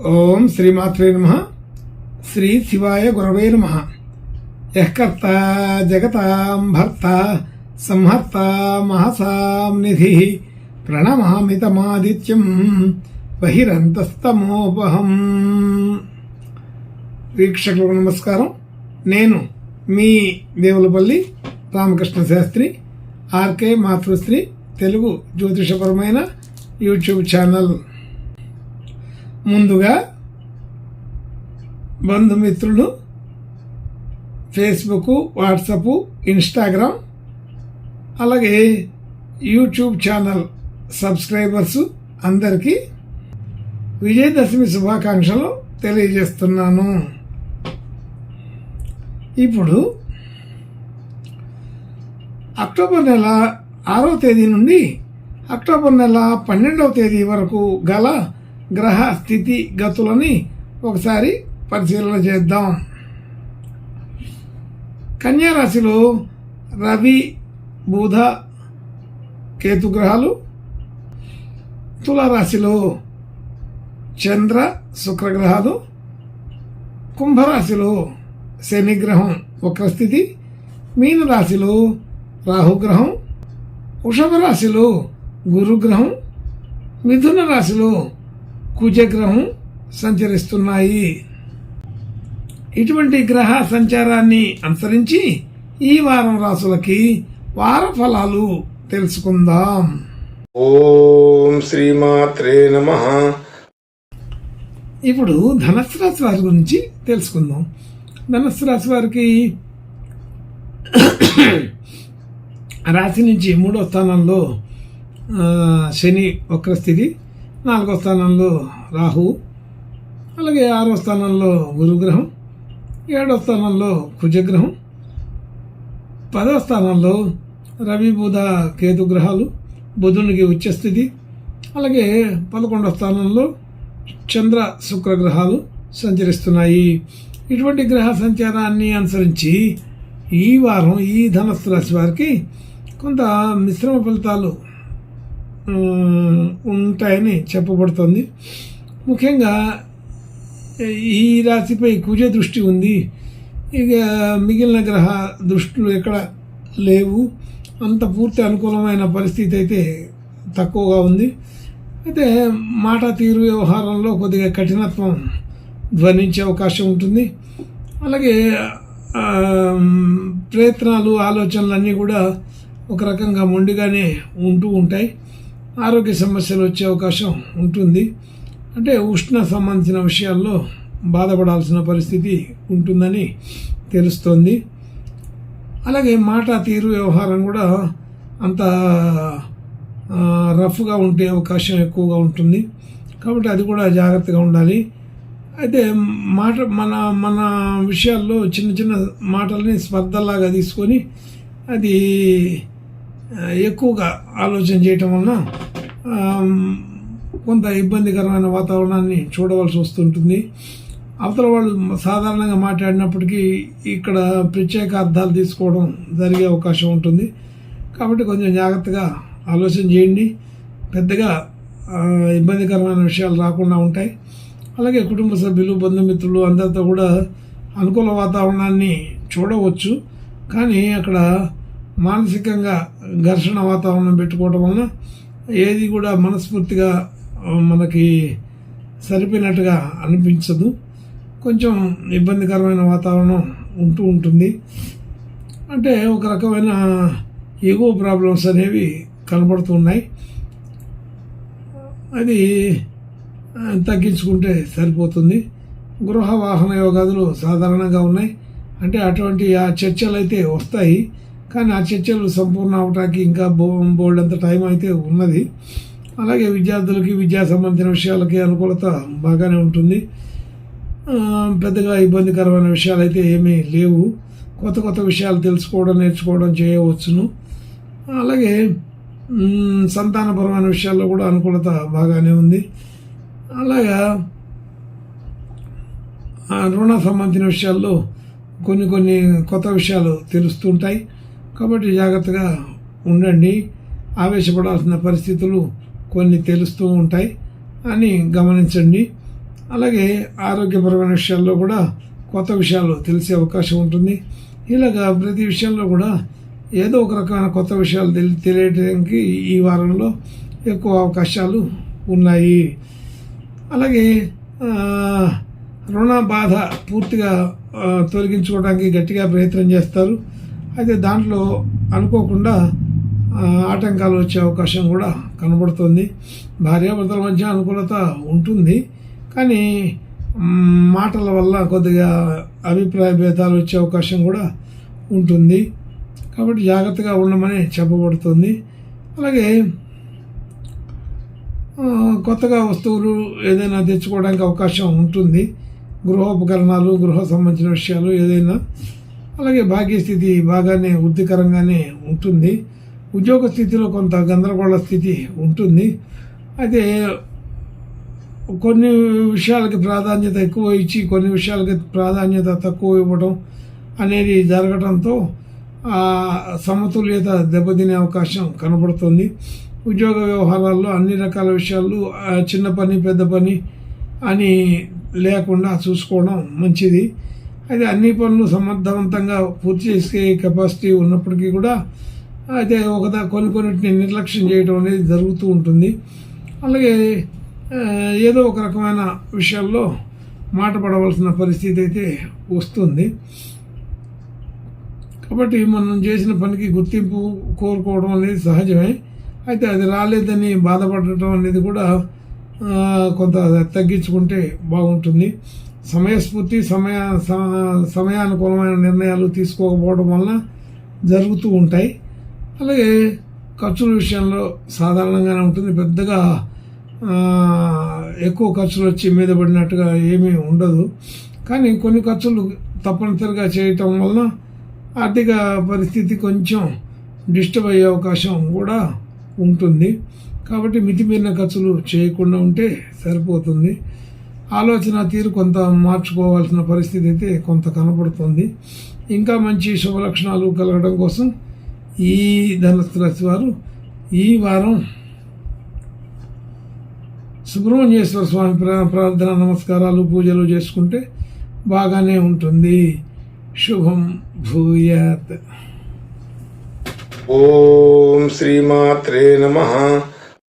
ఓం శ్రీమాత్రే నమః. శ్రీ శివాయ గురవే నమః. యః కర్తా జగతాం భర్తా సంహర్తా మహసాం నిధిః ప్రణమామి తమాదిత్యం బహిరంతస్తమోపహం. వీక్షకులకు నమస్కారం. నేను మీ దేవులపల్లి రామకృష్ణ శాస్త్రి. ఆర్కే మాతృశ్రీ తెలుగు జ్యోతిషపరమైన యూట్యూబ్ ఛానల్. ముందుగా బంధుమిత్రులు, ఫేస్బుక్, వాట్సాప్, ఇన్స్టాగ్రామ్, అలాగే యూట్యూబ్ ఛానల్ సబ్స్క్రైబర్స్ అందరికీ విజయదశమి శుభాకాంక్షలు తెలియజేస్తున్నాను. ఇప్పుడు అక్టోబర్ నెల 6వ తేదీ నుండి అక్టోబర్ నెల 12వ తేదీ వరకు గల గ్రహ స్థితి గతులని ఒకసారి పరిశీలన చేద్దాం. కన్యా రాశిలో రవి, బుధ, కేతు గ్రహాలు, తులారాశిలో చంద్ర, శుక్రగ్రహాలు, కుంభరాశిలో శనిగ్రహం వక్రస్థితి, మీనరాశిలో రాహుగ్రహం, వృషభ రాశిలో గురుగ్రహం, మిథున రాశిలో కుజగ్రహం సంచరిస్తున్నాయి. ఇటువంటి గ్రహ సంచారాన్ని అనుసరించి ఈ వారం రాశులకి వార ఫలాలు తెలుసుకుందాం. ఓం శ్రీమాత్రే నమః. ఇప్పుడు ధనుస్సు రాశి వారి గురించి తెలుసుకుందాం. ధనుస్సు రాశి వారికి రాశి నుంచి 3వ స్థానంలో శని వక్రస్థితి, 4వ స్థానంలో రాహు, అలాగే 6వ స్థానంలో గురుగ్రహం, 7వ స్థానంలో కుజగ్రహం, 10వ స్థానంలో రవి, బుధ, కేతు గ్రహాలు, బుధునికి ఉచ్చస్థితి, అలాగే 11వ స్థానంలో చంద్ర, శుక్ర గ్రహాలు సంచరిస్తున్నాయి. ఇటువంటి గ్రహ సంచారాన్ని అనుసరించి ఈ వారం ఈ ధనుస్సు రాశి వారికి కొంత మిశ్రమ ఫలితాలు ఉంటాయని చెప్పబడుతుంది. ముఖ్యంగా ఈ రాశిపై కుజ దృష్టి ఉంది. ఇక మిగిలిన గ్రహ దృష్టిలు ఎక్కడ లేవు. అంత పూర్తి అనుకూలమైన పరిస్థితి అయితే తక్కువగా ఉంది. అయితే మాట తీరు వ్యవహారంలో కొద్దిగా కఠినత్వం ధ్వనించే అవకాశం ఉంటుంది. అలాగే ప్రయత్నాలు, ఆలోచనలన్నీ కూడా ఒక రకంగా మొండిగానే ఉంటూ ఉంటాయి. ఆరోగ్య సమస్యలు వచ్చే అవకాశం ఉంటుంది. అంటే ఉష్ణ సంబంధించిన విషయాల్లో బాధపడాల్సిన పరిస్థితి ఉంటుందని తెలుస్తోంది. అలాగే మాట తీరు వ్యవహారం కూడా అంత రఫ్గా ఉండే అవకాశం ఎక్కువగా ఉంటుంది. కాబట్టి అది కూడా జాగ్రత్తగా ఉండాలి. అయితే మన విషయాల్లో చిన్న చిన్న మాటల్ని స్పర్ధలాగా తీసుకొని అది ఎక్కువగా ఆలోచన చేయటం వలన కొంత ఇబ్బందికరమైన వాతావరణాన్ని చూడవలసి వస్తుంటుంది. అవతల వాళ్ళు సాధారణంగా మాట్లాడినప్పటికీ ఇక్కడ ప్రత్యేక అర్థాలు తీసుకోవడం జరిగే అవకాశం ఉంటుంది. కాబట్టి కొంచెం జాగ్రత్తగా ఆలోచన చేయండి. పెద్దగా ఇబ్బందికరమైన విషయాలు రాకుండా ఉంటాయి. అలాగే కుటుంబ సభ్యులు, బంధుమిత్రులు అందరితో కూడా అనుకూల వాతావరణాన్ని చూడవచ్చు. కానీ అక్కడ మానసికంగా ఘర్షణ వాతావరణం పెట్టుకోవడం వలన ఏది కూడా మనస్ఫూర్తిగా మనకి సరిపోయినట్టుగా అనిపించదు. కొంచెం ఇబ్బందికరమైన వాతావరణం ఉంటూ ఉంటుంది. అంటే ఒక రకమైన ఈగో ప్రాబ్లమ్స్ అనేవి కనబడుతున్నాయి. అది తగ్గించుకుంటే సరిపోతుంది. గృహ వాహన యోగాదులు సాధారణంగా ఉన్నాయి. అంటే అటువంటి ఆ చర్చలు అయితే వస్తాయి. కానీ ఆ చర్చలు సంపూర్ణ అవటానికి ఇంకా బోల్డ్ అంత టైం అయితే ఉన్నది. అలాగే విద్యార్థులకి విద్యా సంబంధించిన విషయాలకి అనుకూలత బాగానే ఉంటుంది. పెద్దగా ఇబ్బందికరమైన విషయాలు అయితే ఏమీ లేవు. కొత్త కొత్త విషయాలు తెలుసుకోవడం, నేర్చుకోవడం చేయవచ్చును. అలాగే సంతానపరమైన విషయాల్లో కూడా అనుకూలత బాగానే ఉంది. అలాగా రుణ సంబంధించిన విషయాల్లో కొన్ని కొత్త విషయాలు తెలుస్తుంటాయి. కాబట్టి జాగ్రత్తగా ఉండండి. ఆవేశపడాల్సిన పరిస్థితులు కొన్ని తెలుస్తూ ఉంటాయి అని గమనించండి. అలాగే ఆరోగ్యపరమైన విషయాల్లో కూడా కొత్త విషయాలు తెలిసే అవకాశం ఉంటుంది. ఇలాగా ప్రతి విషయంలో కూడా ఏదో ఒక రకమైన కొత్త విషయాలు తెలియడానికి ఈ వారంలో ఎక్కువ అవకాశాలు ఉన్నాయి. అలాగే రుణ బాధ పూర్తిగా తొలగించుకోవడానికి గట్టిగా ప్రయత్నం చేస్తారు. అయితే దాంట్లో అనుకోకుండా ఆటంకాలు వచ్చే అవకాశం కూడా కనబడుతుంది. భార్యాభర్తల మధ్య అనుకూలత ఉంటుంది, కానీ మాటల వల్ల కొద్దిగా అభిప్రాయ భేదాలు వచ్చే అవకాశం కూడా ఉంటుంది. కాబట్టి జాగ్రత్తగా ఉండమని చెప్పబడుతుంది. అలాగే కొత్తగా వస్తువులు ఏదైనా తెచ్చుకోవడానికి అవకాశం ఉంటుంది. గృహోపకరణాలు, గృహ సంబంధించిన విషయాలు ఏదైనా. అలాగే భాగ్యస్థితి బాగానే వృద్ధికరంగానే ఉంటుంది. ఉద్యోగ స్థితిలో కొంత గందరగోళ స్థితి ఉంటుంది. అయితే కొన్ని విషయాలకి ప్రాధాన్యత ఎక్కువ ఇచ్చి కొన్ని విషయాలకి ప్రాధాన్యత తక్కువ ఇవ్వడం అనేది జరగడంతో సమతుల్యత దెబ్బతినే అవకాశం కనబడుతుంది. ఉద్యోగ వ్యవహారాల్లో అన్ని రకాల విషయాలు చిన్న పని పెద్ద పని అని లేకుండా చూసుకోవడం మంచిది. అయితే అన్ని పనులు సమర్థవంతంగా పూర్తి చేసే కెపాసిటీ ఉన్నప్పటికీ కూడా అయితే కొన్నిటిని నిర్లక్ష్యం చేయడం అనేది జరుగుతూ ఉంటుంది. అలాగే ఏదో ఒక రకమైన విషయాల్లో మాట పడవలసిన పరిస్థితి అయితే వస్తుంది. కాబట్టి మనం చేసిన పనికి గుర్తింపు కోరుకోవడం అనేది సహజమే. అయితే అది రాలేదని బాధపడటం అనేది కూడా కొంత తగ్గించుకుంటే బాగుంటుంది. సమయస్ఫూర్తి సమయానుకూలమైన నిర్ణయాలు తీసుకోకపోవడం వలన జరుగుతూ ఉంటాయి. అలాగే ఖర్చుల విషయంలో సాధారణంగానే ఉంటుంది. పెద్దగా ఎక్కువ ఖర్చులు వచ్చి మీద పడినట్టుగా ఏమీ ఉండదు. కానీ కొన్ని ఖర్చులు తప్పనిసరిగా చేయటం వలన ఆర్థిక పరిస్థితి కొంచెం డిస్టర్బ్ అయ్యే అవకాశం కూడా ఉంటుంది. కాబట్టి మితిమీరిన ఖర్చులు చేయకుండా ఉంటే సరిపోతుంది. ఆలోచన తీరు కొంత మార్చుకోవాల్సిన పరిస్థితి అయితే కొంత కనపడుతుంది. ఇంకా మంచి శుభ లక్షణాలు కలగడం కోసం ఈ ధనుస్సు రాశి వారు ఈ వారం సుబ్రహ్మణ్యేశ్వర స్వామి ప్రార్థన నమస్కారాలు పూజలు చేసుకుంటే బాగానే ఉంటుంది. శుభం భూయాత్. ఓం శ్రీమాత్రే నమః.